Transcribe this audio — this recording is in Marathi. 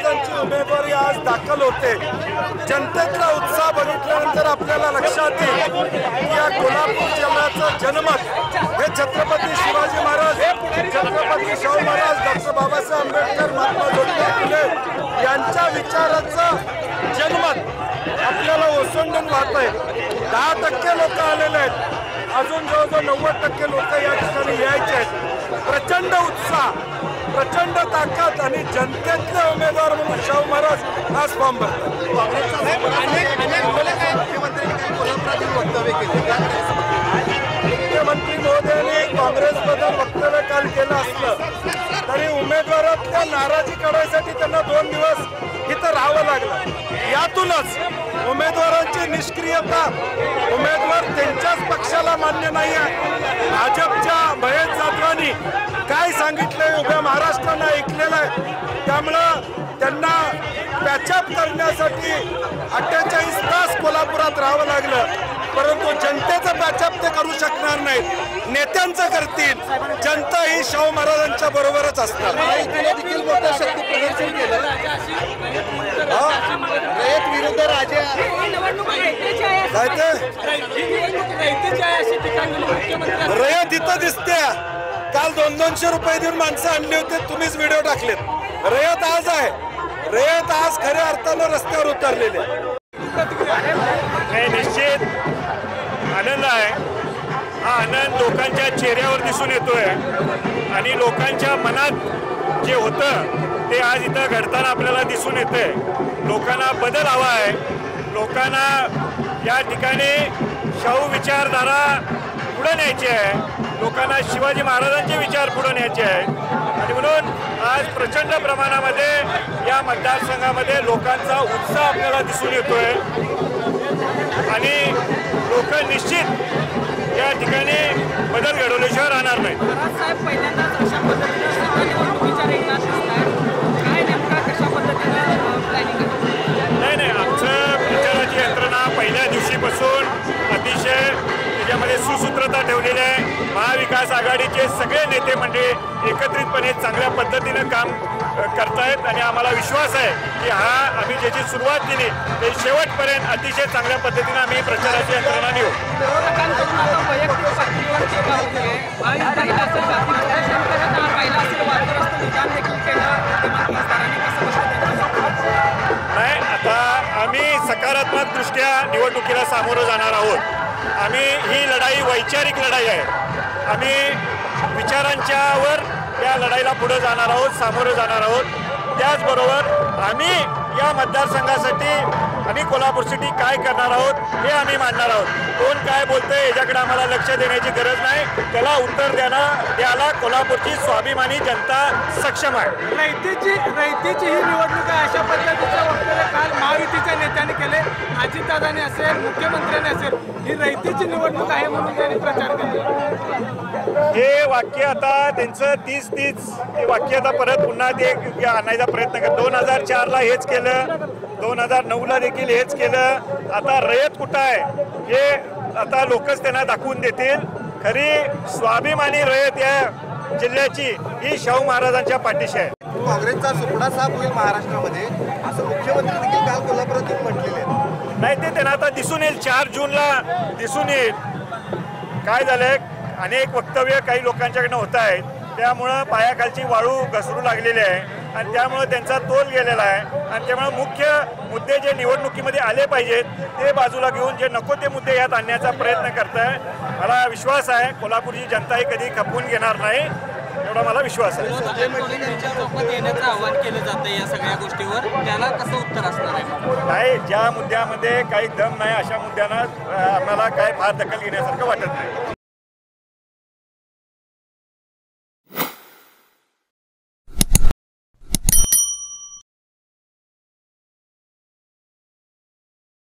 महाराजांची उमेदवारी आज दाखल होते। जनतेतला उत्साह बघितल्यानंतर आपल्याला लक्षात येईल की या कोल्हापूर जिल्ह्याचं जनमत हे छत्रपती शिवाजी महाराज, छत्रपती शाहू महाराज, डॉक्टर बाबासाहेब आंबेडकर, महात्मा ज्योतिबा फुले यांच्या विचाराचं जनमत आपल्याला ओसंडून वाहत आहे। 10% लोक आलेले आहेत, अजून जवळजवळ 90% लोक या ठिकाणी यायचे आहेत। प्रचंड उत्साह, प्रचंड ताकद आणि जनतेतले उमेदवार म्हणून शाहू महाराज आज फॉर्म भरतात। मुख्यमंत्री महोदयांनी काँग्रेसबद्दल वक्तव्य काल केलं असलं तरी उमेदवारातल्या नाराजी काढायसाठी त्यांना 2 दिवस इथं राहावं लागलं। यातूनच उमेदवारांची निष्क्रियता, उमेदवार त्यांच्याच पक्षाला मान्य नाही आहे। भाजपच्या महेश जाधवांनी काय सांगितलंय उभ्या महाराष्ट्रानं ऐकलेलं आहे, त्यामुळं त्यांना पॅचअप करण्यासाठी 48 तास कोल्हापुरात राहावं लागलं। परंतु जनतेचं पॅचअप ते करू शकणार नाहीत, नेत्यांचं करतील। जनता ही शाहू महाराजांच्या बरोबरच असणार। देखील मोठं शक्ती प्रदर्शन केलं, रयत विरुद्ध राजा काय ते रयत इथं दिसते। काल 200-200 रुपये देऊन माणसं आणली होती, तुम्हीच व्हिडिओ टाकलेत। रयत आज आहे, रयत आज खऱ्या अर्थानं रस्त्यावर उतरलेले। निश्चित आनंद आहे। हा आनंद लोकांच्या चेहऱ्यावर दिसून येतोय आणि लोकांच्या मनात जे होतं ते आज इथं घडताना आपल्याला दिसून येतंय। लोकांना बदल हवा आहे, लोकांना या ठिकाणी शाहू विचारधारा पुढे न्यायची आहे, लोकांना शिवाजी महाराजांचे विचार पुढे न्यायचे आहेत आणि म्हणून आज प्रचंड प्रमाणामध्ये या मतदारसंघामध्ये लोकांचा उत्साह आपल्याला दिसून येतोय आणि लोक निश्चित या ठिकाणी बदल घडवल्याशिवाय राहणार नाही। साहेब पहिल्यांदाच अशा पद्धतीने निवडणुकीच्या रिंगणात दिसतायत, काय नेमका कशा पद्धतीनं प्लॅनिंग आहे? नाही, आमचं प्रचाराची यंत्रणा पहिल्या दिवशीपासून अतिशय त्याच्यामध्ये सुसूत्रता ठेवलेली आहे। महाविकास आघाडीचे सगळे नेते मंडळी एकत्रितपणे चांगल्या पद्धतीनं काम करतायत आणि आम्हाला विश्वास आहे की आम्ही ज्याची सुरुवात केली ते शेवटपर्यंत अतिशय चांगल्या पद्धतीनं आम्ही प्रचाराची यंत्रणा नेऊ। नाही, आता आम्ही सकारात्मक दृष्ट्या निवडणुकीला सामोरं जाणार आहोत। आम्ही ही लढाई वैचारिक लढाई आहे, आम्ही विचारांच्यावर या लढाईला पुढे जाणार आहोत, सामोरं जाणार आहोत। त्याचबरोबर आम्ही या मतदारसंघासाठी आम्ही कोल्हापूर सिटी काय करणार आहोत हे आम्ही मांडणार आहोत। कोण काय बोलतंय याच्याकडे आम्हाला लक्ष देण्याची गरज नाही, त्याला उत्तर द्यायला कोल्हापूरची स्वाभिमानी जनता सक्षम आहे। रयतेची ही निवडणूक आहे अशा पद्धतीचं वक्तव्य काल महायुतीच्या नेत्यांनी केले। अजितदादांनी असेल, मुख्यमंत्र्यांनी असेल, ही रयतेची निवडणूक आहे म्हणून त्यांनी प्रचार केला। हे वाक्य आता त्यांचं 30 वाक्य आता परत पुन्हा ते आणायचा प्रयत्न कर। 2004ला हेच केलं, 2009ला देखील हेच केलं। आता रयत कुठं आहे हे आता लोकच त्यांना दाखवून देतील। खरी स्वाभिमानी रयत या जिल्ह्याची ही शाहू महाराजांच्या पाठीशी आहे। काँग्रेसचा सुपडा साफ होईल महाराष्ट्रामध्ये असं मुख्यमंत्री देखील काल कोल्हापुरात म्हटलेले आहे। नाही, ते त्यांना आता दिसून येईल, 4 जूनला दिसून येईल। काय झालंय, अनेक वक्तव्य काही लोकांच्याकडनं होत आहेत, त्यामुळं पायाखालची वाळू घसरू लागलेली आहे आणि त्यामुळे त्यांचा तोल गेलेला आहे आणि त्यामुळे मुख्य मुद्दे जे निवडणुकीमध्ये आले पाहिजेत ते बाजूला घेऊन जे नको ते मुद्दे यात आणण्याचा प्रयत्न करत आहे। मला विश्वास आहे कोल्हापूरची जनता ही कधी खपवून घेणार नाही, एवढा मला विश्वास आहे। येण्याचं आवाहन केलं जातं या सगळ्या गोष्टीवर, त्याला कसं उत्तर असणार आहे? नाही, ज्या मुद्द्यामध्ये काही दम नाही अशा मुद्द्यांना आम्हाला काय फार दखल घेण्यासारखं वाटत नाही।